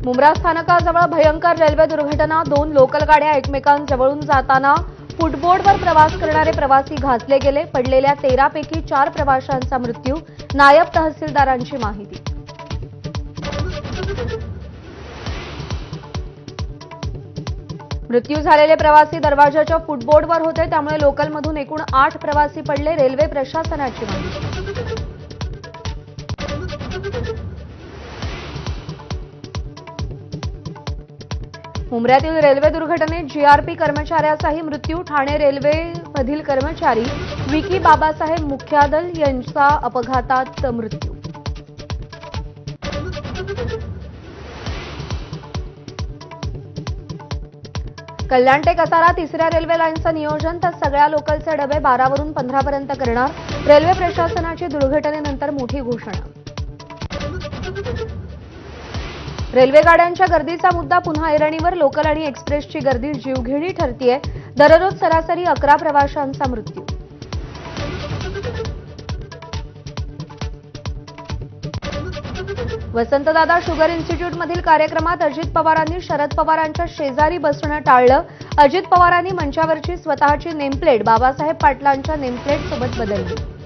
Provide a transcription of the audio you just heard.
मुंब्रा स्थानकाजवळ भयंकर रेल्वे दुर्घटना। 2 लोकल गाड्या एकमेकांजवळून जाताना फुटबोर्डवर प्रवास करणारे प्रवासी घासले गेले। पडलेल्या 13 पैकी 4 प्रवाशांचा मृत्यू। नायब तहसीलदारांची माहिती। मृत्यू झालेले प्रवासी दरवाजाच्या फुटबोर्डवर होते, त्यामुळे लोकलमधून एकूण 8 प्रवासी पडले। रेल्वे प्रशासनाची माहिती। मुंब्र्यातील रेल्वे दुर्घटनेत जीआरपी कर्मचाऱ्याचाही मृत्यू। ठाणे रेल्वेमधील कर्मचारी विकी बाबासाहेब मुख्यादल यांचा अपघातात मृत्यू। कल्याण ते कसारा 3ऱ्या रेल्वे लाईनचं नियोजन, तर सगळ्या लोकलचे डबे 12 वरून 15 पर्यंत करणार। रेल्वे प्रशासनाची दुर्घटनेनंतर मोठी घोषणा। रेल्वे गाड्यांच्या गर्दीचा मुद्दा पुन्हा ऐरणीवर। लोकल आणि एक्सप्रेसची गर्दी जीवघेणी ठरतीये। दररोज सरासरी 11 प्रवाशांचा मृत्यू। वसंतदादा शुगर इन्स्टिट्यूटमधील कार्यक्रमात अजित पवारांनी शरद पवारांच्या शेजारी बसणं टाळलं। अजित पवारांनी मंचावरची स्वतःची नेमप्लेट बाबासाहेब पाटलांच्या नेमप्लेटसोबत बदलली।